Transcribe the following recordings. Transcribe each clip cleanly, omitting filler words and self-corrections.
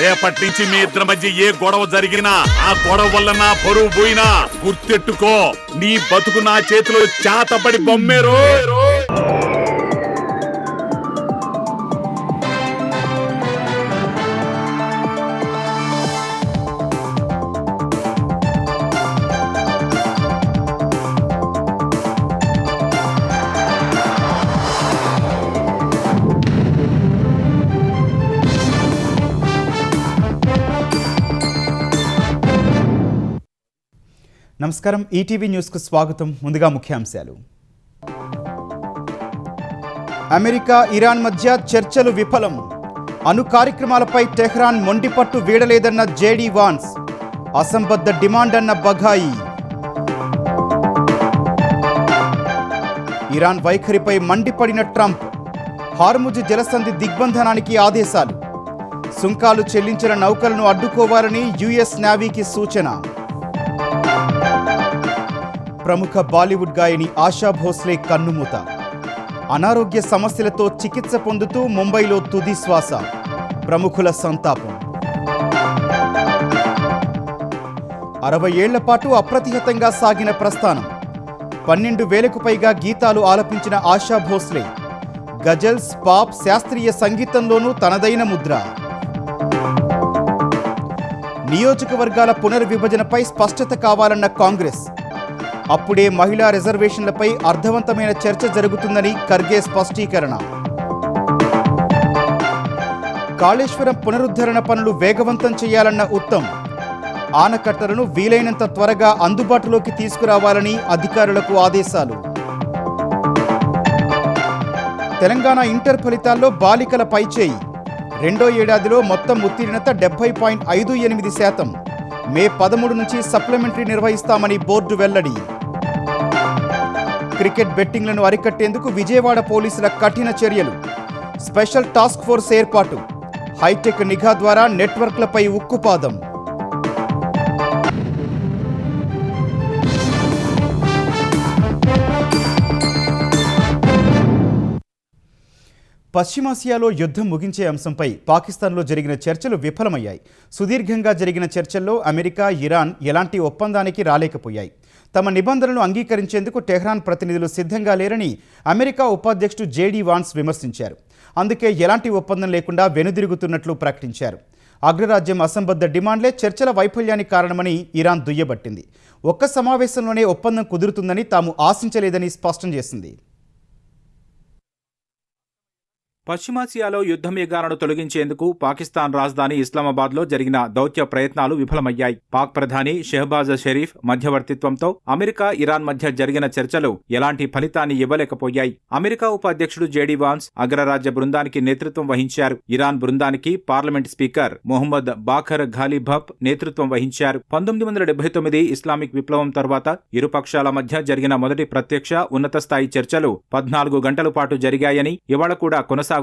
రేపటి నుంచి మీ ఇద్దరి మధ్య ఏ గొడవ జరిగినా ఆ గొడవ వల్ల నా పరువు పోయినా గుర్తెట్టుకో, నీ బతుకు నా చేతిలో చేతపడి బొమ్మేరో. నమస్కారం, ఈటీవీ న్యూస్కు స్వాగతం. ముందుగా ముఖ్యాంశాలు. అమెరికా ఇరాన్ మధ్య చర్చలు విఫలం. అణు కార్యక్రమాలపై టెహ్రాన్ మొండిపట్టు వీడలేదన్న జేడీ వాన్స్. అసంబద్ధ డిమాండ్ అన్న బఘాయి. ఇరాన్ వైఖరిపై మండిపడిన ట్రంప్. హార్ముజ్ జలసంధి దిగ్బంధనానికి ఆదేశాలు. సుంకాలు చెల్లించిన నౌకలను అడ్డుకోవాలని యుఎస్ నేవీకి సూచన. ప్రముఖ బాలీవుడ్ గాయని ఆశా భోస్లే కన్నుమూత. అనారోగ్య సమస్యలతో చికిత్స పొందుతూ ముంబైలో తుది శ్వాస. ప్రముఖుల సంతాపం. 60 ఏళ్ల పాటు అప్రతిహతంగా సాగిన ప్రస్థానం. 12,000కు పైగా గీతాలు ఆలపించిన ఆశా భోస్లే గజల్స్, పాప్, శాస్త్రీయ సంగీతంలోనూ తనదైన ముద్ర. నియోజకవర్గాల పునర్విభజనపై స్పష్టత కావాలన్న కాంగ్రెస్. అప్పుడే మహిళా రిజర్వేషన్లపై అర్థవంతమైన చర్చ జరుగుతుందని ఖర్గే స్పష్టీకరణ. కాళేశ్వరం పునరుద్ధరణ పనులు వేగవంతం చేయాలన్న ఉత్తమ్. ఆనకట్టలను వీలైనంత త్వరగా అందుబాటులోకి తీసుకురావాలని అధికారులకు ఆదేశాలు. తెలంగాణ ఇంటర్ ఫలితాల్లో బాలికల పైచేయి. రెండో ఏడాదిలో మొత్తం ఉత్తీర్ణత 70.58%. మే 13 నుంచి సప్లిమెంటరీ నిర్వహిస్తామని బోర్డు వెల్లడి. క్రికెట్ బెట్టింగ్లను అరికట్టేందుకు విజయవాడ పోలీసుల కఠిన చర్యలు. స్పెషల్ టాస్క్ ఫోర్స్ ఏర్పాటు. హైటెక్ నిఘా ద్వారా నెట్వర్క్లపై ఉక్కుపాదం. పశ్చిమాసియాలో యుద్ధం ముగించే అంశంపై పాకిస్తాన్లో జరిగిన చర్చలు విఫలమయ్యాయి. సుదీర్ఘంగా జరిగిన చర్చల్లో అమెరికా, ఇరాన్ ఎలాంటి ఒప్పందానికి రాలేకపోయాయి. తమ నిబంధనలు అంగీకరించేందుకు టెహ్రాన్ ప్రతినిధులు సిద్ధంగా లేరని అమెరికా ఉపాధ్యక్షుడు జేడీ వాన్స్ విమర్శించారు. అందుకే ఎలాంటి ఒప్పందం లేకుండా వెనుదిరుగుతున్నట్లు ప్రకటించారు. అగ్రరాజ్యం అసంబద్ధ డిమాండ్లే చర్చల వైఫల్యానికి కారణమని ఇరాన్ దుయ్యబట్టింది. ఒక్క సమావేశంలోనే ఒప్పందం కుదురుతుందని తాము ఆశించలేదని స్పష్టం చేసింది. పశ్చిమాసియాలో యుద్ధ మేఘాలను తొలగించేందుకు పాకిస్తాన్ రాజధాని ఇస్లామాబాద్లో జరిగిన దౌత్య ప్రయత్నాలు విఫలమయ్యాయి. పాక్ ప్రధాని షెహబాజ్ షరీఫ్ మధ్యవర్తిత్వంతో అమెరికా, ఇరాన్ మధ్య జరిగిన చర్చలు ఎలాంటి ఫలితాన్ని ఇవ్వలేకపోయాయి. అమెరికా ఉపాధ్యక్షుడు జేడీ వాన్స్ అగ్రరాజ్య బృందానికి నేతృత్వం వహించారు. ఇరాన్ బృందానికి పార్లమెంట్ స్పీకర్ మొహమ్మద్ బాఖర్ ఘాలిబఫ్ నేతృత్వం వహించారు. 1979 ఇస్లామిక్ విప్లవం తర్వాత ఇరు పక్షాల మధ్య జరిగిన మొదటి ప్రత్యక్ష ఉన్నత స్థాయి చర్చలు 14 గంటల పాటు జరిగాయని, ఇవాళ కూడా కొనసాగుతాయని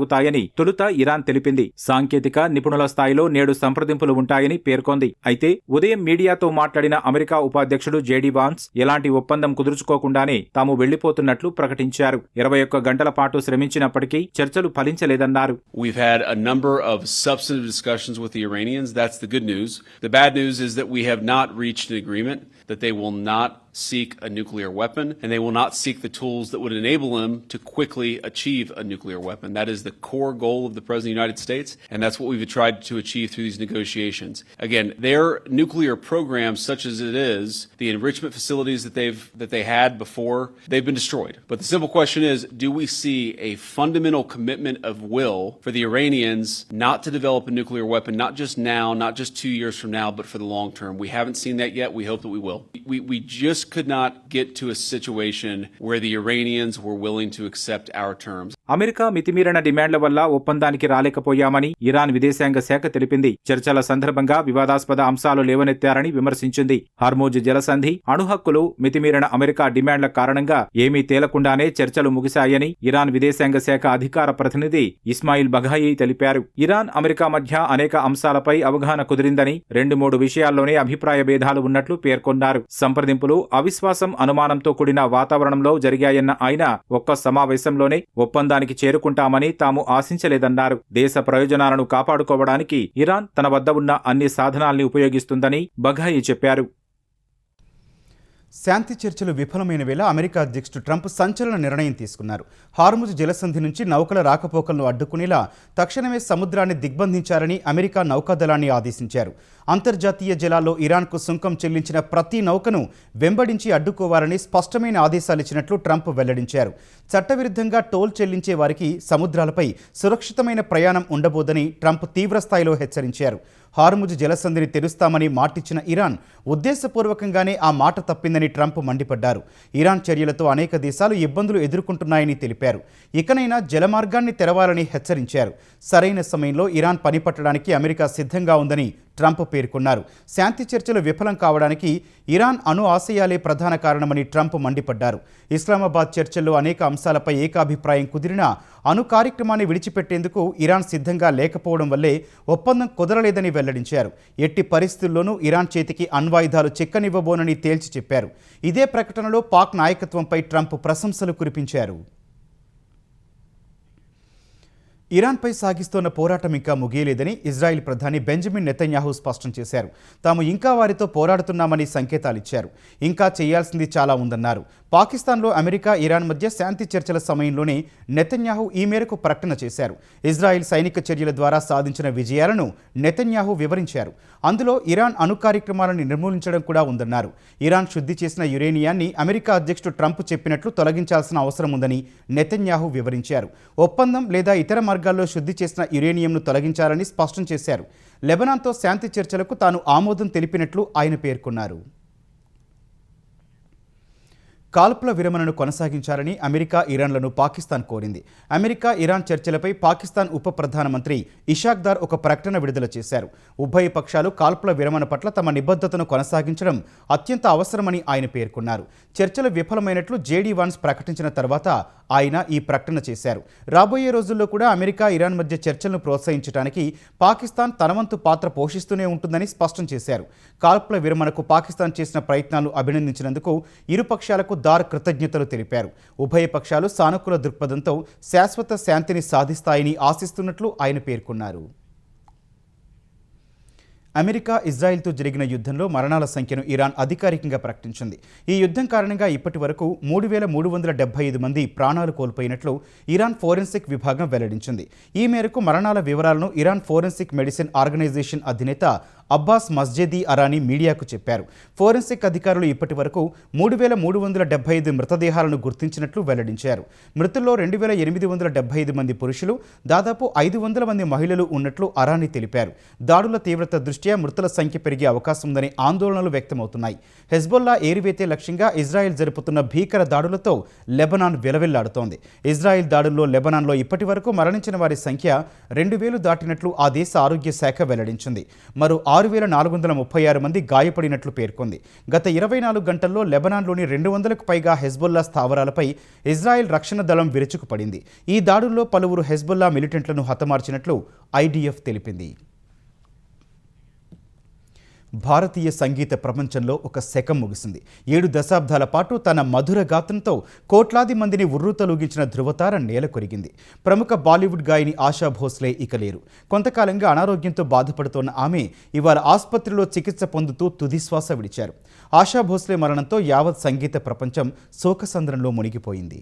తొలుత ఇరాన్ తెలిపింది. సాంకేతిక నిపుణుల స్థాయిలో నేడు సంప్రదింపులు ఉంటాయని పేర్కొంది. అయితే ఉదయం మీడియాతో మాట్లాడిన అమెరికా ఉపాధ్యక్షుడు జేడీ వాన్స్ ఎలాంటి ఒప్పందం కుదుర్చుకోకుండానే తాము వెళ్లిపోతున్నట్లు ప్రకటించారు. 21 గంటల పాటు శ్రమించినప్పటికీ చర్చలు ఫలించలేదన్నారు. We've had a number of substantive discussions with the Iranians. That's the good news. The bad news is that we have not reached an agreement that they will not seek a nuclear weapon, and they will not seek the tools that would enable them to quickly achieve a nuclear weapon. That is the core goal of the President of the United States, and that's what we've tried to achieve through these negotiations. Again, their nuclear program, such as it is, the enrichment facilities that they had before, they've been destroyed. But the simple question is, do we see a fundamental commitment of will for the Iranians not to develop a nuclear weapon, not just now, not just 2 years from now, but for the long term? We haven't seen that yet. We hope that we will. We just could not get to a situation where the Iranians were willing to accept our terms. America మితిమీరిన డిమాండ్ల వల్ల ఒప్పందానికి రాలేకపోయామని Iran విదేశాంగ శాఖ తెలిపింది. చర్చల సందర్భంగా వివాదాస్పద అంశాలు లేవనెత్తారని విమర్శించింది. హార్ముజ్ జలసంధి, అణు హక్కులు, మితిమీరిన అమెరికా డిమాండ్ల కారణంగా ఏమీ తేలకుండానే చర్చలు ముగిశాయని ఇరాన్ విదేశాంగ శాఖ అధికార ప్రతినిధి ఇస్మాయిల్ బఘాయి తెలిపారు. ఇరాన్, అమెరికా మధ్య అనేక అంశాలపై అవగాహన కుదిరిందని, 2-3 విషయాల్లోనే అభిప్రాయ భేదాలు ఉన్నట్లు పేర్కొన్నారు. సంప్రదింపులు అవిశ్వాసం, అనుమానంతో కూడిన వాతావరణంలో జరిగాయన్న ఆయన ఒక్క సమావేశంలోనే ఒప్పందానికి చేరుకుంటామని తాము ఆశించలేదన్నారు. దేశ ప్రయోజనాలను కాపాడుకోవడానికి ఇరాన్ తన వద్ద ఉన్న అన్ని సాధనాల్ని ఉపయోగిస్తుందని బఘాయి చెప్పారు. శాంతి చర్చలు విఫలమైన వేళ అమెరికా అధ్యక్షుడు ట్రంప్ సంచలన నిర్ణయం తీసుకున్నారు. హార్ముజ్ జలసంధి నుంచి నౌకల రాకపోకలను అడ్డుకునేలా తక్షణమే సముద్రాన్ని దిగ్బంధించాలని అమెరికా నౌకాదళాన్ని ఆదేశించారు. అంతర్జాతీయ జలాల్లో ఇరాన్కు సుంకం చెల్లించిన ప్రతి నౌకను వెంబడించి అడ్డుకోవాలని స్పష్టమైన ఆదేశాలిచ్చినట్లు ట్రంప్ వెల్లడించారు. చట్టవిరుద్ధంగా టోల్ చెల్లించే వారికి సముద్రాలపై సురక్షితమైన ప్రయాణం ఉండబోదని ట్రంప్ తీవ్రస్థాయిలో హెచ్చరించారు. హార్ముజ్ జలసంధిని తెరుస్తామని మాటిచ్చిన ఇరాన్ ఉద్దేశపూర్వకంగానే ఆ మాట తప్పిందని ట్రంప్ మండిపడ్డారు. ఇరాన్ చర్యలతో అనేక దేశాలు ఇబ్బందులు ఎదుర్కొంటున్నాయని తెలిపారు. ఇకనైనా జలమార్గాన్ని తెరవాలని హెచ్చరించారు. సరైన సమయంలో ఇరాన్ పనిపట్టడానికి అమెరికా సిద్ధంగా ఉందని ట్రంప్ పేర్కొన్నారు. శాంతి చర్చలు విఫలం కావడానికి ఇరాన్ అణు ఆశయాలే ప్రధాన కారణమని ట్రంప్ మండిపడ్డారు. ఇస్లామాబాద్ చర్చల్లో అనేక అంశాలపై ఏకాభిప్రాయం కుదిరినా అణు కార్యక్రమాన్ని విడిచిపెట్టేందుకు ఇరాన్ సిద్ధంగా లేకపోవడం వల్లే ఒప్పందం కుదరలేదని వెల్లడించారు. ఎట్టి పరిస్థితుల్లోనూ ఇరాన్ చేతికి అణ్వాయుధాలు చిక్కనివ్వబోనని తేల్చి చెప్పారు. ఇదే ప్రకటనలో పాక్ నాయకత్వంపై ట్రంప్ ప్రశంసలు కురిపించారు. ఇరాన్పై సాగిస్తోన్న పోరాటం ఇంకా ముగియలేదని ఇజ్రాయెల్ ప్రధాని బెంజమిన్ నెతన్యాహు స్పష్టం చేశారు. తాము ఇంకా వారితో పోరాడుతున్నామని సంకేతాలిచ్చారు. ఇంకా చేయాల్సింది చాలా ఉందన్నారు. పాకిస్తాన్లో అమెరికా, ఇరాన్ మధ్య శాంతి చర్చల సమయంలోనే నెతన్యాహు ఈ మేరకు ప్రకటన చేశారు. ఇజ్రాయెల్ సైనిక చర్యల ద్వారా సాధించిన విజయాలను నెతన్యాహు వివరించారు. అందులో ఇరాన్ అణు కార్యక్రమాలను నిర్మూలించడం కూడా ఉందన్నారు. ఇరాన్ శుద్ధి చేసిన యురేనియాన్ని అమెరికా అధ్యక్షుడు ట్రంప్ చెప్పినట్లు తొలగించాల్సిన అవసరం ఉందని నెతన్యాహు వివరించారు. ఒప్పందం లేదా ఇతర మార్గాల్లో శుద్ధి చేసిన యురేనియంను తొలగించాలని స్పష్టం చేశారు. లెబనాన్తో శాంతి చర్చలకు తాను ఆమోదం తెలిపినట్లు ఆయన పేర్కొన్నారు. కాల్పుల విరమణను కొనసాగించాలని అమెరికా, ఇరాన్లను పాకిస్తాన్ కోరింది. అమెరికా, ఇరాన్ చర్చలపై పాకిస్తాన్ ఉప ప్రధానమంత్రి ఇషాక్ దార్ ఒక ప్రకటన విడుదల చేశారు. ఉభయ పక్షాలు కాల్పుల విరమణ పట్ల తమ నిబద్ధతను కొనసాగించడం అత్యంత అవసరమని ఆయన పేర్కొన్నారు. చర్చలు విఫలమైనట్లు జేడీ వాన్స్ ప్రకటించిన తర్వాత ఆయన ఈ ప్రకటన చేశారు. రాబోయే రోజుల్లో కూడా అమెరికా, ఇరాన్ మధ్య చర్చలను ప్రోత్సహించడానికి పాకిస్తాన్ తన వంతు పాత్ర పోషిస్తూనే ఉంటుందని స్పష్టం చేశారు. కాల్పుల విరమణకు పాకిస్తాన్ చేసిన ప్రయత్నాలు అభినందించినందుకు ఇరు పక్షాలకు దార్ కృతజ్ఞతలు తెలిపారు. ఉభయ పక్షాలు సానుకూల దృక్పథంతో శాశ్వత శాంతిని సాధిస్తాయని ఆశిస్తున్నట్లు ఆయన పేర్కొన్నారు. అమెరికా, ఇజ్రాయెల్తో జరిగిన యుద్ధంలో మరణాల సంఖ్యను ఇరాన్ అధికారికంగా ప్రకటించింది. ఈ యుద్ధం కారణంగా ఇప్పటి వరకు 3375 మంది ప్రాణాలు కోల్పోయినట్లు ఇరాన్ ఫోరెన్సిక్ విభాగం వెల్లడించింది. ఈ మేరకు మరణాల వివరాలను ఇరాన్ ఫోరెన్సిక్ మెడిసిన్ ఆర్గనైజేషన్ అధినేత అబ్బాస్ మస్జేదీ అరానీ మీడియాకు చెప్పారు. ఫోరెన్సిక్ అధికారులు ఇప్పటి వరకు 3375 మృతదేహాలను గుర్తించినట్లు వెల్లడించారు. మృతుల్లో 2875 మంది పురుషులు, దాదాపు 500 మంది మహిళలు ఉన్నట్లు అరానీ తెలిపారు. దాడుల తీవ్రత దృష్ట్యా మృతుల సంఖ్య పెరిగే అవకాశం ఉందని ఆందోళనలు వ్యక్తమవుతున్నాయి. హెజ్బొల్లా ఏరివేతే లక్ష్యంగా ఇజ్రాయెల్ జరుపుతున్న భీకర దాడులతో లెబనాన్ విలవిల్లాడుతోంది. ఇజ్రాయెల్ దాడుల్లో లెబనాన్లో ఇప్పటి వరకు మరణించిన వారి సంఖ్య 2000 దాటినట్లు ఆ దేశ ఆరోగ్య శాఖ వెల్లడించింది. మరో 6436 మంది గాయపడినట్లు పేర్కొంది. గత 24 గంటల్లో లెబనాన్లోని 200కు పైగా హెజ్బొల్లా స్థావరాలపై ఇజ్రాయెల్ రక్షణ దళం విరుచుకుపడింది. ఈ దాడుల్లో పలువురు హెజ్బొల్లా మిలిటెంట్లను హతమార్చినట్లు ఐడిఎఫ్ తెలిపింది. భారతీయ సంగీత ప్రపంచంలో ఒక శకం ముగిసింది. 7 దశాబ్దాల పాటు తన మధుర గాత్రంతో కోట్లాది మందిని ఉర్రూతలూగించిన ధృవతార నేల కొరిగింది. ప్రముఖ బాలీవుడ్ గాయని ఆశా భోస్లే ఇక లేరు. కొంతకాలంగా అనారోగ్యంతో బాధపడుతోన్న ఆమె ఇవాళ ఆసుపత్రిలో చికిత్స పొందుతూ తుదిశ్వాస విడిచారు. ఆశా భోస్లే మరణంతో యావత్ సంగీత ప్రపంచం శోకసంద్రంలో మునిగిపోయింది.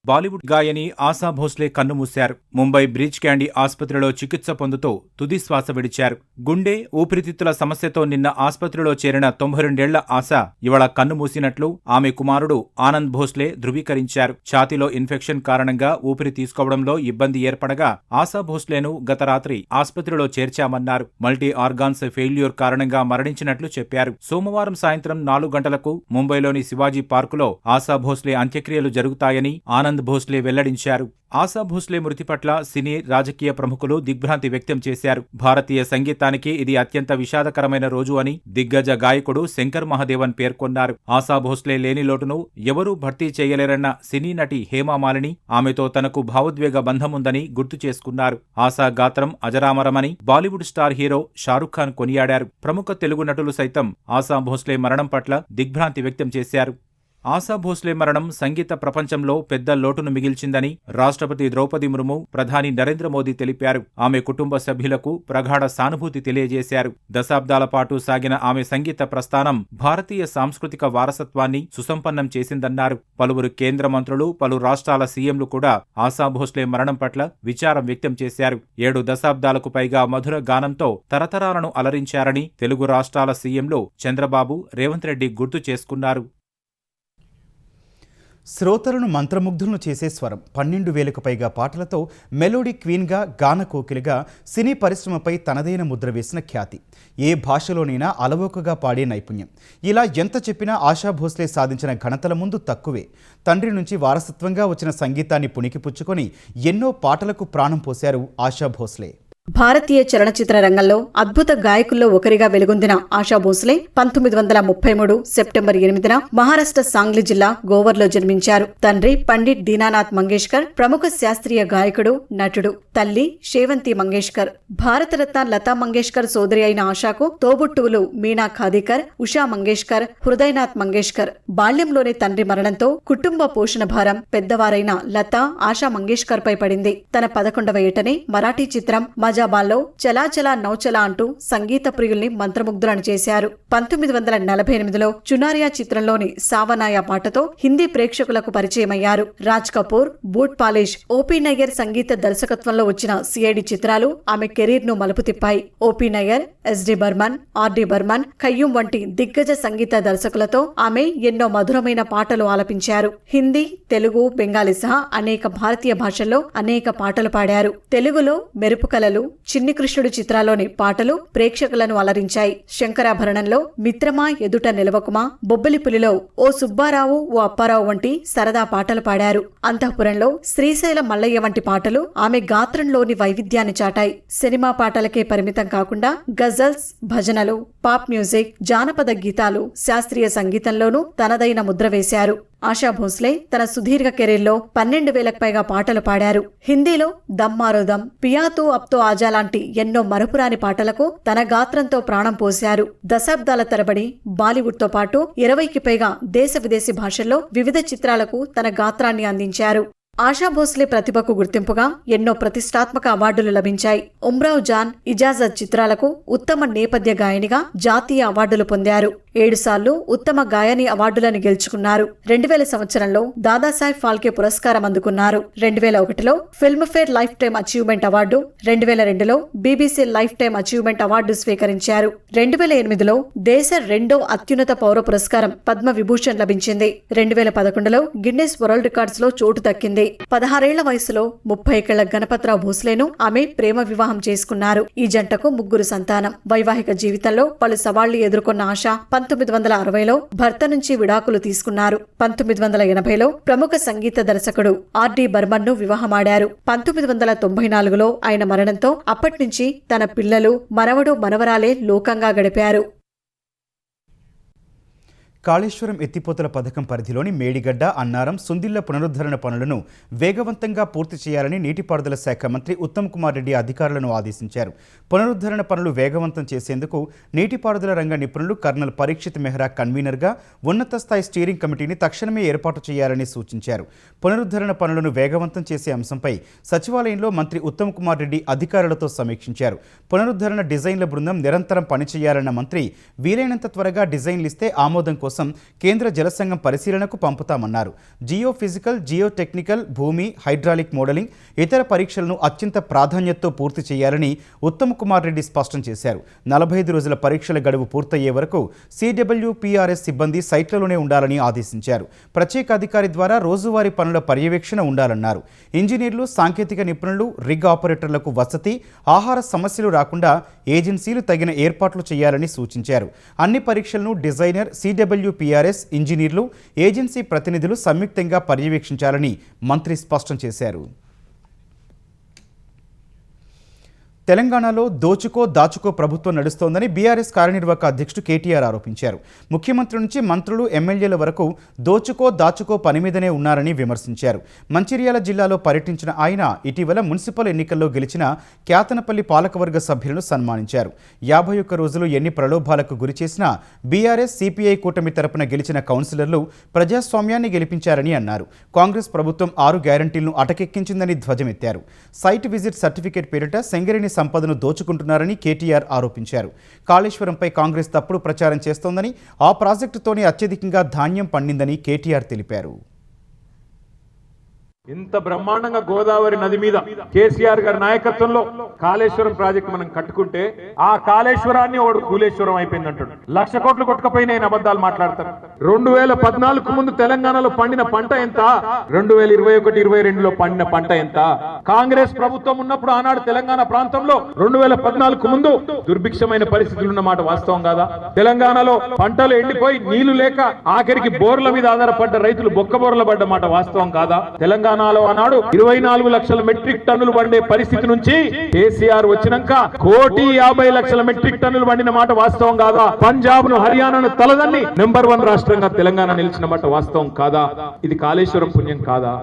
బాలీవుడ్ గాయని ఆశా భోస్లే కన్నుమూశారు. ముంబై బ్రీచ్ క్యాండీ ఆసుపత్రిలో చికిత్స పొందుతూ తుదిశ్వాస విడిచారు. గుండె, ఊపిరితిత్తుల సమస్యతో నిన్న ఆసుపత్రిలో చేరిన 92 ఏళ్ల ఆశ ఇవాళ కన్నుమూసినట్లు ఆమె కుమారుడు ఆనంద్ భోస్లే ధృవీకరించారు. ఛాతీలో ఇన్ఫెక్షన్ కారణంగా ఊపిరి తీసుకోవడంలో ఇబ్బంది ఏర్పడగా ఆశా భోస్లేను గత రాత్రి ఆసుపత్రిలో చేర్చామన్నారు. మల్టీ ఆర్గాన్స్ ఫెయిల్యూర్ కారణంగా మరణించినట్లు చెప్పారు. సోమవారం సాయంత్రం 4 గంటలకు ముంబైలోని శివాజీ పార్కులో ఆశా భోస్లే అంత్యక్రియలు జరుగుతాయని ఆనంద్ ఆనంద్ భోస్లే వెల్లడించారు. ఆశా భోస్లే మృతి పట్ల సినీ, రాజకీయ ప్రముఖులు దిగ్భ్రాంతి వ్యక్తం చేశారు. భారతీయ సంగీతానికి ఇది అత్యంత విషాదకరమైన రోజు అని దిగ్గజ గాయకుడు శంకర్ మహాదేవన్ పేర్కొన్నారు. ఆశా భోస్లే లేని లోటును ఎవరూ భర్తీ చేయలేరన్న సినీ నటి హేమామాలిని ఆమెతో తనకు భావోద్వేగ బంధముందని గుర్తు చేసుకున్నారు. ఆశా గాత్రం అజరామరమని బాలీవుడ్ స్టార్ హీరో షారుఖ్ ఖాన్ కొనియాడారు. ప్రముఖ తెలుగు నటులు సైతం ఆశా భోస్లే మరణం పట్ల దిగ్భ్రాంతి వ్యక్తం చేశారు. ఆశా భోస్లే మరణం సంగీత ప్రపంచంలో పెద్ద లోటును మిగిల్చిందని రాష్ట్రపతి ద్రౌపది ముర్ము, ప్రధాని నరేంద్ర మోదీ తెలిపారు. ఆమె కుటుంబ సభ్యులకు ప్రగాఢ సానుభూతి తెలియజేశారు. దశాబ్దాల పాటు సాగిన ఆమె సంగీత ప్రస్థానం భారతీయ సాంస్కృతిక వారసత్వాన్ని సుసంపన్నం చేసిందన్నారు. పలువురు కేంద్ర మంత్రులు, పలు రాష్ట్రాల సీఎంలు కూడా ఆశా భోస్లే మరణం పట్ల విచారం వ్యక్తం చేశారు. 7 దశాబ్దాలకు పైగా మధుర గానంతో తరతరాలను అలరించారని తెలుగు రాష్ట్రాల సీఎంలు చంద్రబాబు, రేవంత్ రెడ్డి గుర్తు చేసుకున్నారు. శ్రోతలను మంత్రముగ్ధులను చేసే స్వరం, 12,000కు పైగా పాటలతో మెలోడీ క్వీన్గా, గాన కోకిలిగా సినీ పరిశ్రమపై తనదైన ముద్ర వేసిన ఖ్యాతి, ఏ భాషలోనైనా అలవోకగా పాడే నైపుణ్యం. ఇలా ఎంత చెప్పినా ఆశా భోస్లే సాధించిన ఘనతల ముందు తక్కువే. తండ్రి నుంచి వారసత్వంగా వచ్చిన సంగీతాన్ని పుణికిపుచ్చుకొని ఎన్నో పాటలకు ప్రాణం పోశారు ఆశా భోస్లే. భారతీయ చలనచిత్ర రంగంలో అద్భుత గాయకుల్లో ఒకరిగా వెలుగొందిన ఆశా భోస్లే 1933 సెప్టెంబర్ 8న మహారాష్ట్ర సాంగ్లీ జిల్లా గోవర్లో జన్మించారు. తండ్రి పండిట్ దీనానాథ్ మంగేష్కర్ ప్రముఖ శాస్త్రీయ గాయకుడు, నటుడు. తల్లి శేవంతి మంగేష్కర్. భారతరత్న లతా మంగేష్కర్ సోదరి అయిన ఆశాకు తోబుట్టువులు మీనా ఖాదీకర్, ఉషా మంగేష్కర్, హృదయనాథ్ మంగేష్కర్. బాల్యంలోనే తండ్రి మరణంతో కుటుంబ పోషణ భారం పెద్దవారైన లతా ఆశా మంగేష్కర్ పై పడింది. తన 11వ ఏటనే మరాఠీ చిత్రం మజాబాల్లో చలా చలా నౌచలా అంటూ సంగీత ప్రియుల్ని మంత్రముగ్ధులను చేశారు. 1948లో చునారియా చిత్రంలోని సావనాయా పాటతో హిందీ ప్రేక్షకులకు పరిచయమయ్యారు. Raj Kapoor, boot polish, OP Nayyar సంగీత దర్శకత్వంలో వచ్చిన సిఐడి చిత్రాలు ఆమె కెరీర్ ను మలుపు తిప్పాయి. OP Nayyar, SD Burman, RD Burman, Khayyam వంటి దిగ్గజ సంగీత దర్శకులతో ఆమె ఎన్నో మధురమైన పాటలు ఆలపించారు. హిందీ, తెలుగు, బెంగాలీ సహా అనేక భారతీయ భాషల్లో అనేక పాటలు పాడారు. తెలుగులో మెరుపు కలలు, చిన్ని కృష్ణుడు చిత్రాల్లోని పాటలు ప్రేక్షకులను అలరించాయి. శంకరాభరణంలో మిత్రమా ఎదుట నిలవకుమా, బొబ్బిలిపులిలో ఓ సుబ్బారావు ఓ అప్పారావు వంటి సరదా పాటలు పాడారు. అంతఃపురంలో శ్రీశైల మల్లయ్య వంటి పాటలు ఆమె గాత్రంలోని వైవిధ్యాన్ని చాటాయి. సినిమా పాటలకే పరిమితం కాకుండా గజల్స్, భజనలు, పాప్ మ్యూజిక్, జానపద గీతాలు, శాస్త్రీయ సంగీతంలోనూ తనదైన ముద్ర వేశారు. ఆశా భోస్లే తన సుదీర్ఘ కెరీర్లో 12,000కు పైగా పాటలు పాడారు. హిందీలో దమ్ మారో దమ్, పియాతో అబ్తో ఆజా లాంటి ఎన్నో మరపురాని పాటలకు తన గాత్రంతో ప్రాణం పోశారు. దశాబ్దాల తరబడి బాలీవుడ్తో పాటు 20కి పైగా దేశ విదేశీ భాషల్లో వివిధ చిత్రాలకు తన గాత్రాన్ని అందించారు. ఆశా భోస్లే ప్రతిభకు గుర్తింపుగా ఎన్నో ప్రతిష్టాత్మక అవార్డులు లభించాయి. ఉమ్రావ్ జాన్, ఇజాజత్ చిత్రాలకు ఉత్తమ నేపథ్య గాయనిగా జాతీయ అవార్డులు పొందారు. 7 సార్లు ఉత్తమ గాయని అవార్డులను గెలుచుకున్నారు. 2000 సంవత్సరంలో దాదాసాహెబ్ ఫాల్కే పురస్కారం అందుకున్నారు. 2001లో Filmfare life time achievement award, 2002లో BBC life time achievement award స్వీకరించారు. 2008లో దేశ 2వ అత్యున్నత పౌర పురస్కారం పద్మ విభూషణ్ లభించింది. 2011లో గిన్నెస్ వరల్డ్ రికార్డ్స్ లో చోటు దక్కింది. 16 ఏళ్ల వయసులో 30 ఏళ్ల గణపత్రావు భోస్లేను ఆమె ప్రేమ వివాహం చేసుకున్నారు. ఈ జంటకు 3 సంతానం. వైవాహిక జీవితంలో పలు సవాళ్లు ఎదుర్కొన్న ఆశ 1960లో భర్త నుంచి విడాకులు తీసుకున్నారు. 1980లో ప్రముఖ సంగీత దర్శకుడు ఆర్డి బర్మన్ ను వివాహమాడారు. 1994లో ఆయన మరణంతో అప్పట్నుంచి తన పిల్లలు, మనవడు, మనవరాలే లోకంగా గడిపారు. కాళేశ్వరం ఎత్తిపోతల పథకం పరిధిలోని మేడిగడ్డ, అన్నారం, సుందిళ్ల పునరుద్ధరణ పనులను వేగవంతంగా పూర్తి చేయాలని నీటిపారుదల శాఖ మంత్రి ఉత్తమ్ కుమార్ రెడ్డి అధికారులను ఆదేశించారు. పునరుద్ధరణ పనులు వేగవంతం చేసేందుకు నీటిపారుదల రంగ నిపుణులు కర్నల్ పరీక్షిత్ మెహ్రా కన్వీనర్గా ఉన్నత స్థాయి స్టీరింగ్ కమిటీని తక్షణమే ఏర్పాటు చేయాలని సూచించారు. పునరుద్ధరణ పనులను వేగవంతం చేసే అంశంపై సచివాలయంలో మంత్రి ఉత్తమ్ కుమార్ రెడ్డి అధికారులతో సమీక్షించారు. పునరుద్ధరణ డిజైన్ల బృందం నిరంతరం పనిచేయాలన్న మంత్రి వీలైనంత త్వరగా డిజైన్లిస్తే ఆమోదం కోసం కేంద్ర జలసంఘం పరిశీలనకు పంపుతామన్నారు. జియో ఫిజికల్, జియో టెక్నికల్, భూమి, హైడ్రాలిక్ మోడలింగ్, ఇతర పరీక్షలను అత్యంత ప్రాధాన్యతతో పూర్తి చేయాలని ఉత్తమ్ కుమార్ రెడ్డి స్పష్టం చేశారు. 45 రోజుల పరీక్షల గడువు పూర్తయ్యే వరకు CWPRS సిబ్బంది సైట్లలోనే ఉండాలని ఆదేశించారు. ప్రత్యేక అధికారి ద్వారా రోజువారీ పనుల పర్యవేక్షణ ఉండాలన్నారు. ఇంజనీర్లు, సాంకేతిక నిపుణులు, రిగ్ ఆపరేటర్లకు వసతి, ఆహార సమస్యలు రాకుండా ఏజెన్సీలు తగిన ఏర్పాట్లు చేయాలని సూచించారు. అన్ని పరీక్షలను డిజైనర్, CWPRS డబ్ల్యూపీఆర్ఎస్ ఇంజనీర్లు ఏజెన్సీ ప్రతినిధులు సంయుక్తంగా పర్యవేక్షించాలని మంత్రి స్పష్టం చేశారు. తెలంగాణలో దోచుకో దాచుకో ప్రభుత్వం నడుస్తోందని బీఆర్ఎస్ కార్యనిర్వాహక అధ్యక్షుడు కేటీఆర్ ఆరోపించారు. ముఖ్యమంత్రి నుంచి మంత్రులు ఎమ్మెల్యేల వరకు దోచుకో దాచుకో పని మీదనే ఉన్నారని విమర్శించారు. మంచిర్యాల జిల్లాలో పర్యటించిన ఆయన ఇటీవల మున్సిపల్ ఎన్నికల్లో గెలిచిన క్యాతనపల్లి పాలకవర్గ సభ్యులను సన్మానించారు. 51 రోజులు ఎన్ని ప్రలోభాలకు గురిచేసినా బీఆర్ఎస్ సిపిఐ కూటమి తరపున గెలిచిన కౌన్సిలర్లు ప్రజాస్వామ్యాన్ని గెలిపించారని అన్నారు. కాంగ్రెస్ ప్రభుత్వం 6 గ్యారంటీలను అటకెక్కించిందని ధ్వజమెత్తారు. సైట్ విజిట్ సర్టిఫికేట్ పేరిట సెంగరేణి సంపదను దోచుకుంటున్నారని కేటీఆర్ ఆరోపించారు. కాళేశ్వరంపై కాంగ్రెస్ తప్పుడు ప్రచారం చేస్తోందని, ఆ ప్రాజెక్టుతోనే అత్యధికంగా ధాన్యం పండిందని కేటీఆర్ తెలిపారు. ఇంత బ్రహ్మాండంగా గోదావరి నది మీద కేసీఆర్ గారి నాయకత్వంలో కాళేశ్వరం ప్రాజెక్టు మనం కట్టుకుంటే ఆ కాళేశ్వరాన్ని వాడు కూలేశ్వరం అయిపోయింది అంటాడు. 1,00,000 కోట్లు కొట్టుకపోయిన అబద్ధాలు మాట్లాడతారు. 2014 ముందు తెలంగాణలో పండిన పంట ఎంత, 2021-22లో పండిన పంట ఎంత? కాంగ్రెస్ ప్రభుత్వం ఉన్నప్పుడు ఆనాడు తెలంగాణ ప్రాంతంలో 2014 ముందు దుర్భిక్షమైన పరిస్థితులు ఉన్న మాట వాస్తవం కాదా? తెలంగాణలో పంటలు ఎండిపోయి నీళ్లు లేక ఆఖరికి బోర్ల మీద ఆధారపడ్డ రైతులు బొక్కబోర్ల పడ్డ మాట వాస్తవం కాదా? తెలంగాణలో ఆనాడు 24 లక్షల మెట్రిక్ టన్నులు పండే పరిస్థితి నుంచి కేసీఆర్ వచ్చినాక 1,50,00,000 మెట్రిక్ టన్నులు పండిన మాట వాస్తవం కాదా? పంజాబ్ ను హర్యానాను తలదన్ని నెంబర్ 1 రాష్ట్రంగా తెలంగాణ నిలిచిన మాట వాస్తవం కాదా? ఇది కాళేశ్వరం పుణ్యం కాదా?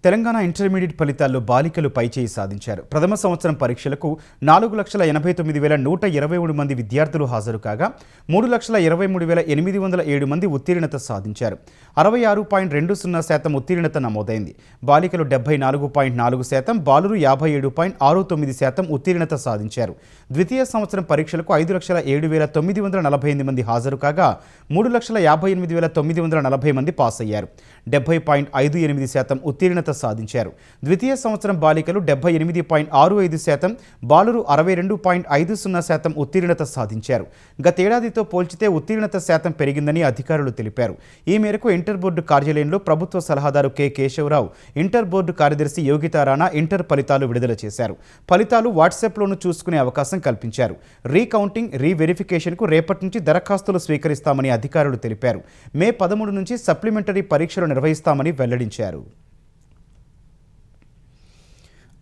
తెలంగాణ ఇంటర్మీడియట్ ఫలితాల్లో బాలికలు పైచేయి సాధించారు. ప్రథమ సంవత్సరం పరీక్షలకు 4,89,123 మంది విద్యార్థులు హాజరు కాగా 3,23,807 మంది ఉత్తీర్ణత సాధించారు. 66.20% ఉత్తీర్ణత నమోదైంది. బాలికలు 74.4%, బాలురు 57.69% ఉత్తీర్ణత సాధించారు. ద్వితీయ సంవత్సరం పరీక్షలకు 5,07,948 మంది హాజరు కాగా 3,58,940 మంది పాస్ అయ్యారు. 70.58% ఉత్తీర్ణత సాధించారు. ద్వితీయ సంవత్సరం బాలికలు 78.65%, బాలురు 62.50% ఉత్తీర్ణత సాధించారు. గతేడాదితో పోల్చితే ఉత్తీర్ణత శాతం పెరిగిందని అధికారులు తెలిపారు. ఈ మేరకు ఇంటర్ బోర్డు కార్యాలయంలో ప్రభుత్వ సలహాదారు కె కేశవరావు, ఇంటర్ బోర్డు కార్యదర్శి యోగితా రాణా ఇంటర్ ఫలితాలు విడుదల చేశారు. ఫలితాలు వాట్సాప్లోనూ చూసుకునే అవకాశం కల్పించారు. రీకౌంటింగ్, రీవెరిఫికేషన్కు రేపటి నుంచి దరఖాస్తులు స్వీకరిస్తామని అధికారులు తెలిపారు. మే 13 నుంచి సప్లిమెంటరీ పరీక్షలు నిర్వహిస్తామని వెల్లడించారు.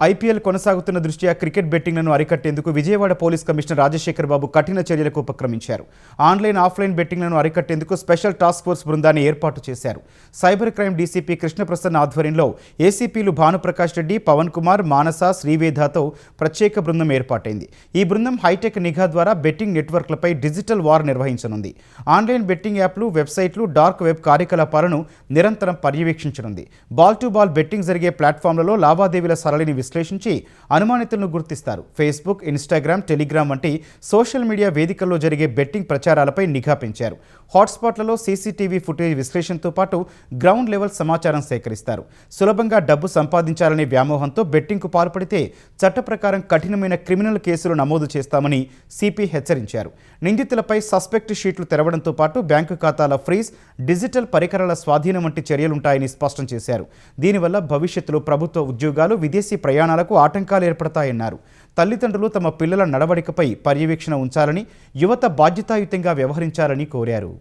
ఐపీఎల్ కొనసాగుతున్న దృష్ట్యా క్రికెట్ బెట్టింగ్లను అరికట్టేందుకు విజయవాడ పోలీస్ కమిషనర్ రాజశేఖర్ బాబు కఠిన చర్యలకు ఉపక్రమించారు. ఆన్లైన్, ఆఫ్లైన్ బెట్టింగ్లను అరికట్టేందుకు స్పెషల్ టాస్క్ ఫోర్స్ బృందాన్ని ఏర్పాటు చేశారు. సైబర్ క్రైమ్ డీసీపీ కృష్ణప్రసన్న ఆధ్వర్యంలో ఏసీపీలు భానుప్రకాష్ రెడ్డి, పవన్ కుమార్, మానస, శ్రీవేదతో ప్రత్యేక బృందం ఏర్పాటైంది. ఈ బృందం హైటెక్ నిఘా ద్వారా బెట్టింగ్ నెట్వర్క్లపై డిజిటల్ వార్ నిర్వహించనుంది. ఆన్లైన్ బెట్టింగ్ యాప్లు, వెబ్సైట్లు, డార్క్ వెబ్ కార్యకలాపాలను నిరంతరం పర్యవేక్షించనుంది. బాల్ టు బాల్ బెట్టింగ్ జరిగే ప్లాట్ఫామ్లలో లావాదేవీల సరళిని విశ్లేషించి అనుమానితులను గుర్తిస్తారు. ఫేస్బుక్, ఇన్స్టాగ్రామ్, టెలిగ్రామ్ వంటి సోషల్ మీడియా వేదికల్లో జరిగే బెట్టింగ్ ప్రచారాలపై నిఘా పెంచారు. హాట్స్పాట్లలో సీసీటీవీ ఫుటేజ్ విశ్లేషణతో పాటు గ్రౌండ్ లెవెల్ సమాచారం సేకరిస్తారు. సులభంగా డబ్బు సంపాదించాలనే వ్యామోహంతో బెట్టింగ్కు పాల్పడితే చట్ట ప్రకారం కఠినమైన క్రిమినల్ కేసులు నమోదు చేస్తామని సిపి హెచ్చరించారు. నిందితులపై సస్పెక్ట్ షీట్లు తెరవడంతో పాటు బ్యాంకు ఖాతాల ఫ్రీజ్, డిజిటల్ పరికరాల స్వాధీనం వంటి చర్యలుంటాయని స్పష్టం చేశారు. దీనివల్ల భవిష్యత్తులో ప్రభుత్వ ఉద్యోగాలు, విదేశీ ప్రయాణాలకు ఆటంకాలు ఏర్పడతాయన్నారు. తల్లిదండ్రులు తమ పిల్లల నడవడికపై పర్యవేక్షణ ఉంచాలని, యువత బాధ్యతాయుతంగా వ్యవహరించాలని కోరారు.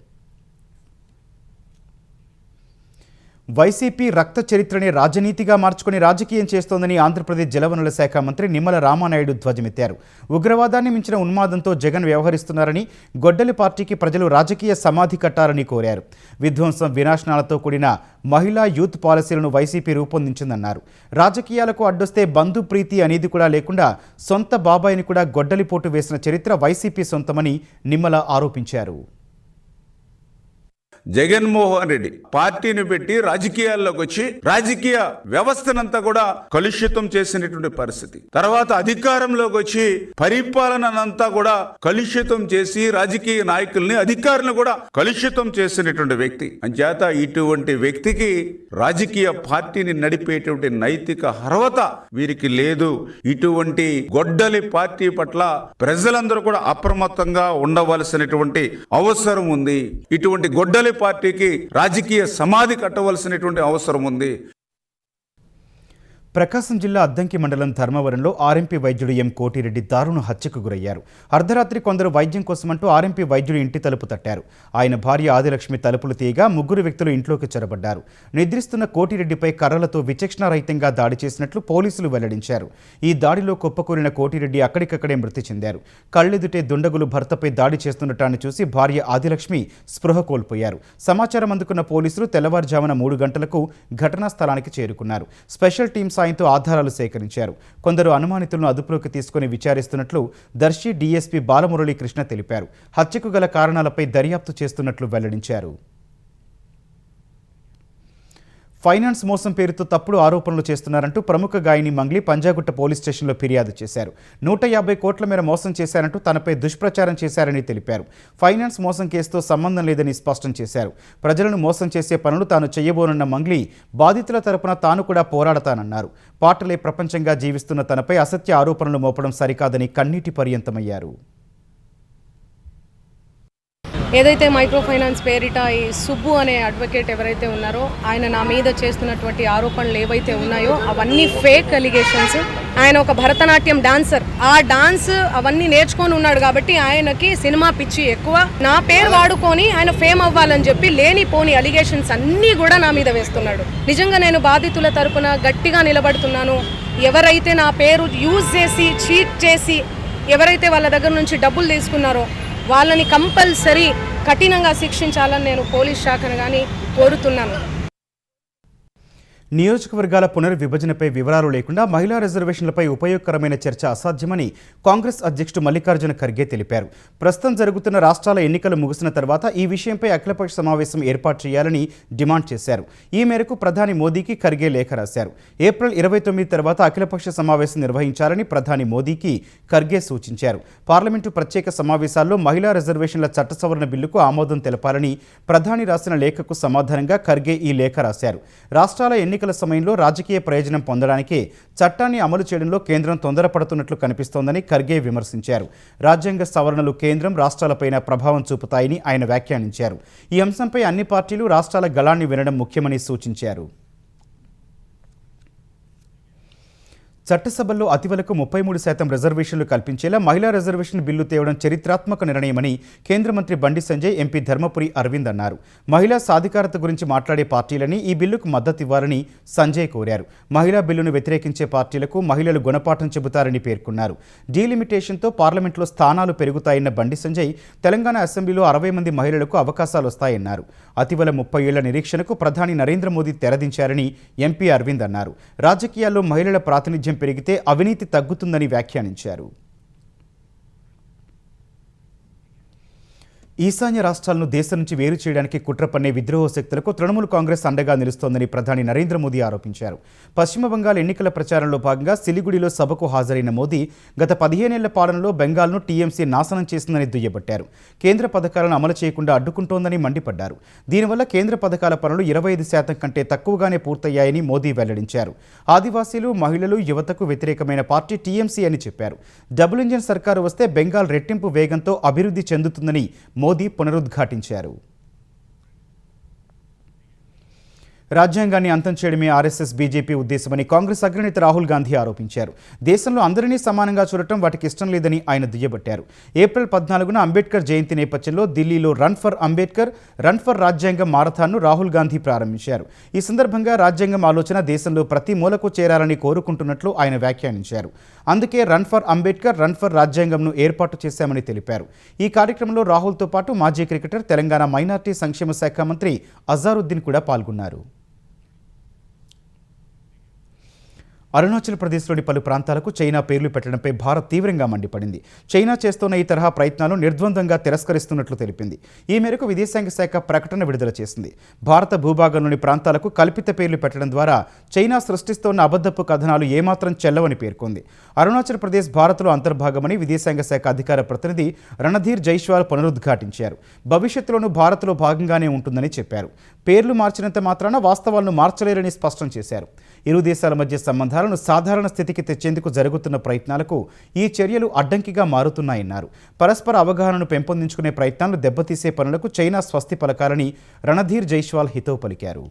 వైసీపీ రక్త చరిత్రనే రాజనీతిగా మార్చుకుని రాజకీయం చేస్తోందని ఆంధ్రప్రదేశ్ జలవనరుల శాఖ మంత్రి నిమ్మల రామానాయుడు ధ్వజమెత్తారు. ఉగ్రవాదాన్ని మించిన ఉన్మాదంతో జగన్ వ్యవహరిస్తున్నారని, గొడ్డలి పార్టీకి ప్రజలు రాజకీయ సమాధి కట్టాలని కోరారు. విధ్వంసం, వినాశనాలతో కూడిన మహిళా యూత్ పాలసీలను వైసీపీ రూపొందించిందన్నారు. రాజకీయాలకు అడ్డొస్తే బంధు ప్రీతి అనేది కూడా లేకుండా సొంత బాబాయిని కూడా గొడ్డలిపోటు వేసిన చరిత్ర వైసీపీ సొంతమని నిమ్మల ఆరోపించారు. జగన్మోహన్ రెడ్డి పార్టీని పెట్టి రాజకీయాల్లోకి వచ్చి రాజకీయ వ్యవస్థనంతా కూడా కలుషితం చేసినటువంటి పరిస్థితి. తర్వాత అధికారంలోకి వచ్చి పరిపాలనంతా కూడా కలుషితం చేసి రాజకీయ నాయకుల్ని, అధికారులను కూడా కలుషితం చేసినటువంటి వ్యక్తి. అంచేత ఇటువంటి వ్యక్తికి రాజకీయ పార్టీని నడిపేటువంటి నైతిక అర్హత వీరికి లేదు. ఇటువంటి గొడ్డలి పార్టీ పట్ల ప్రజలందరూ కూడా అప్రమత్తంగా ఉండవలసినటువంటి అవసరం ఉంది. ఇటువంటి గొడ్డలి పార్టీకి రాజకీయ సమాధి కట్టవలసినటువంటి అవసరం ఉంది. ప్రకాశం జిల్లా అద్దంకి మండలం ధర్మవరంలో ఆర్ఎంపీ వైద్యుడు ఎం కోటిరెడ్డి దారుణ హత్యకు గురయ్యారు. అర్ధరాత్రి కొందరు వైద్యం కోసమంటూ ఆర్ఎంపీ వైద్యుడు ఇంటి తలుపు తట్టారు. ఆయన భార్య ఆదిలక్ష్మి తలుపులు తీయగా ముగ్గురు వ్యక్తులు ఇంట్లోకి చొరబడ్డారు. నిద్రిస్తున్న కోటిరెడ్డిపై కర్రలతో విచక్షణారహితంగా దాడి చేసినట్లు పోలీసులు వెల్లడించారు. ఈ దాడిలో కుప్పకూలిన కోటిరెడ్డి అక్కడికక్కడే మృతి చెందారు. కళ్ళెదుటే దుండగులు భర్తపై దాడి చేస్తున్నటాన్ని చూసి భార్య ఆదిలక్ష్మి స్పృహ కోల్పోయారు. సమాచారం అందుకున్న పోలీసులు తెల్లవారుజామున 3 గంటలకు ఘటనా స్థలానికి చేరుకున్నారు. స్పెషల్ టీం సాయంతో ఆధారాలు సేకరించారు. కొందరు అనుమానితులను అదుపులోకి తీసుకుని విచారిస్తున్నట్లు దర్శి డీఎస్పీ బాలమురళీకృష్ణ తెలిపారు. హత్యకు గల కారణాలపై దర్యాప్తు చేస్తున్నట్లు వెల్లడించారు. ఫైనాన్స్ మోసం పేరుతో తప్పుడు ఆరోపణలు చేస్తున్నారంటూ ప్రముఖ గాయని మంగ్లీ పంజాగుట్ట పోలీస్ స్టేషన్లో ఫిర్యాదు చేశారు. 150 కోట్ల మేర మోసం చేశారంటూ తనపై దుష్ప్రచారం చేశారని తెలిపారు. ఫైనాన్స్ మోసం కేసుతో సంబంధం లేదని స్పష్టం చేశారు. ప్రజలను మోసం చేసే పనులు తాను చేయబోనున్న మంగ్లీ బాధితుల తరపున తాను కూడా పోరాడతానన్నారు. పాటలే ప్రపంచంగా జీవిస్తున్న తనపై అసత్య ఆరోపణలు మోపడం సరికాదని కన్నీటి పర్యంతమయ్యారు. ఏదైతే మైక్రో ఫైనాన్స్ పేరిట ఈ సుబ్బు అనే అడ్వకేట్ ఎవరైతే ఉన్నారో ఆయన నా మీద చేస్తున్నటువంటి ఆరోపణలు ఏవైతే ఉన్నాయో అవన్నీ ఫేక్ అలిగేషన్స్. ఆయన ఒక భరతనాట్యం డాన్సర్, ఆ డాన్స్ అవన్నీ నేర్చుకొని ఉన్నాడు కాబట్టి ఆయనకి సినిమా పిచ్చి ఎక్కువ. నా పేరు వాడుకొని ఆయన ఫేమ్ అవ్వాలని చెప్పి లేనిపోని అలిగేషన్స్ అన్నీ కూడా నా మీద వేస్తున్నాడు. నిజంగా నేను బాధితుల తరపున గట్టిగా నిలబడుతున్నాను. ఎవరైతే నా పేరు యూజ్ చేసి చీట్ చేసి ఎవరైతే వాళ్ళ దగ్గర నుంచి డబ్బులు తీసుకున్నారో వాళ్ళని కంపల్సరీ కఠినంగా శిక్షించాలని నేను పోలీస్ శాఖను కానీ కోరుతున్నాను. నియోజకవర్గాల పునర్విభజనపై వివరాలు లేకుండా మహిళా రిజర్వేషన్లపై ఉపయోగకరమైన చర్చ అసాధ్యమని కాంగ్రెస్ అధ్యక్షుడు మల్లికార్జున ఖర్గే తెలిపారు. ప్రస్తుతం జరుగుతున్న రాష్ట్రాల ఎన్నికలు ముగిసిన తర్వాత ఈ విషయంపై అఖిలపక్ష సమావేశం ఏర్పాటు చేయాలని డిమాండ్ చేశారు. ఈ మేరకు ప్రధాని మోదీకి ఖర్గే లేఖ రాశారు. ఏప్రిల్ 29 తర్వాత అఖిలపక్ష సమావేశం నిర్వహించాలని ప్రధాని మోదీకి ఖర్గే సూచించారు. పార్లమెంటు ప్రత్యేక సమావేశాల్లో మహిళా రిజర్వేషన్ల చట్ట సవరణ బిల్లుకు ఆమోదం తెలపాలని ప్రధాని రాసిన లేఖకు సమాధానంగా ఖర్గే ఈ లేఖ రాశారు. రాష్ట్రాల ఎన్నికల సమయంలో రాజకీయ ప్రయోజనం పొందడానికే చట్టాన్ని అమలు చేయడంలో కేంద్రం తొందరపడుతున్నట్లు కనిపిస్తోందని ఖర్గే విమర్శించారు. రాజ్యాంగ సవరణలు కేంద్రం రాష్ట్రాలపైన ప్రభావం చూపుతాయని ఆయన వ్యాఖ్యానించారు. ఈ అంశంపై అన్ని పార్టీలు రాష్ట్రాల గళాన్ని వినడం ముఖ్యమని సూచించారు. చట్టసభల్లో అతివలకు 33% రిజర్వేషన్లు కల్పించేలా మహిళా రిజర్వేషన్ బిల్లు తేవడం చరిత్రాత్మక నిర్ణయమని కేంద్ర మంత్రి బండి సంజయ్, ఎంపీ ధర్మపురి అరవింద్ అన్నారు. మహిళా సాధికారత గురించి మాట్లాడే పార్టీలని ఈ బిల్లుకు మద్దతివ్వాలని సంజయ్ కోరారు. మహిళా బిల్లును వ్యతిరేకించే పార్టీలకు మహిళలు గుణపాఠం చెబుతారని పేర్కొన్నారు. డీలిమిటేషన్తో పార్లమెంట్లో స్థానాలు పెరుగుతాయన్న బండి సంజయ్ తెలంగాణ అసెంబ్లీలో 60 మంది మహిళలకు అవకాశాలు వస్తాయన్నారు. అతివల 30 ఏళ్ల నిరీక్షణకు ప్రధాని నరేంద్ర మోదీ తెరదించారని ఎంపీ అరవింద్ అన్నారు. రాజకీయాల్లో మహిళల ప్రాతినిధ్యం పెరిగితే అవినీతి తగ్గుతుందని వ్యాఖ్యానించారు. ఈశాన్య రాష్ట్రాలను దేశం నుంచి వేరు చేయడానికి కుట్ర పన్నే విద్రోహ శక్తులకు తృణమూల్ కాంగ్రెస్ అండగా నిలుస్తోందని ప్రధాని నరేంద్ర మోదీ ఆరోపించారు. పశ్చిమ బంగాల్ ఎన్నికల ప్రచారంలో భాగంగా సిలిగుడిలో సభకు హాజరైన మోదీ గత 15 ఏళ్ల పాలనలో బెంగాల్ను టీఎంసీ నాశనం చేసిందని దుయ్యబట్టారు. కేంద్ర పథకాలను అమలు చేయకుండా అడ్డుకుంటోందని మండిపడ్డారు. దీనివల్ల కేంద్ర పథకాల పనులు 25% కంటే తక్కువగానే పూర్తయ్యాయని మోదీ వెల్లడించారు. ఆదివాసీలు, మహిళలు, యువతకు వ్యతిరేకమైన పార్టీ టీఎంసీ అని చెప్పారు. డబుల్ ఇంజిన్ సర్కారు వస్తే బెంగాల్ రెట్టింపు వేగంతో అభివృద్ధి చెందుతుందని మోదీ పునరుద్ఘాటించారు. రాజ్యాంగాన్ని అంతం చేయడమే ఆర్ఎస్ఎస్, బీజేపీ ఉద్దేశమని కాంగ్రెస్ అగ్రనేత రాహుల్ గాంధీ ఆరోపించారు. దేశంలో అందరినీ సమానంగా చూడటం వాటికి ఇష్టం లేదని ఆయన దుయ్యబట్టారు. ఏప్రిల్ 14న అంబేద్కర్ జయంతి నేపథ్యంలో ఢిల్లీలో run for Ambedkar, run for రాజ్యాంగం మారథాన్ను రాహుల్ గాంధీ ప్రారంభించారు. ఈ సందర్భంగా రాజ్యాంగం ఆలోచన దేశంలో ప్రతి మూలకు చేరాలని కోరుకుంటున్నట్లు ఆయన వ్యాఖ్యానించారు. అందుకే run for Ambedkar, run for రాజ్యాంగంను ఏర్పాటు చేశామని తెలిపారు. ఈ కార్యక్రమంలో రాహుల్తో పాటు మాజీ క్రికెటర్, తెలంగాణ మైనార్టీ సంక్షేమ శాఖ మంత్రి అజారుద్దీన్ కూడా పాల్గొన్నారు. అరుణాచల్ ప్రదేశ్లోని పలు ప్రాంతాలకు చైనా పేర్లు పెట్టడంపై భారత్ తీవ్రంగా మండిపడింది. చైనా చేస్తున్న ఈ తరహా ప్రయత్నాలు నిర్ద్వందంగా తిరస్కరిస్తున్నట్లు తెలిపింది. ఈ మేరకు విదేశాంగ శాఖ ప్రకటన విడుదల చేసింది. భారత భూభాగంలోని ప్రాంతాలకు కల్పిత పేర్లు పెట్టడం ద్వారా చైనా సృష్టిస్తోన్న అబద్ధపు కథనాలు ఏమాత్రం చెల్లవని పేర్కొంది. అరుణాచల్ ప్రదేశ్ భారత్లో అంతర్భాగమని విదేశాంగ శాఖ అధికార ప్రతినిధి రణధీర్ జైస్వాల్ పునరుద్ఘాటించారు. భవిష్యత్తులోనూ భారత్లో భాగంగానే ఉంటుందని చెప్పారు. పేర్లు మార్చినంత మాత్రాన వాస్తవాలను మార్చలేరని స్పష్టం చేశారు. ఇరు దేశాల మధ్య సంబంధాలను సాధారణ స్థితికి తెచ్చేందుకు జరుగుతున్న ప్రయత్నాలకు ఈ చర్యలు అడ్డంకిగా మారుతున్నాయన్నారు. పరస్పర అవగాహనను పెంపొందించుకునే ప్రయత్నాలు దెబ్బతీసే పనులకు చైనా స్వస్తి పలకాలని రణధీర్ జైస్వాల్ హితవు పలికారు.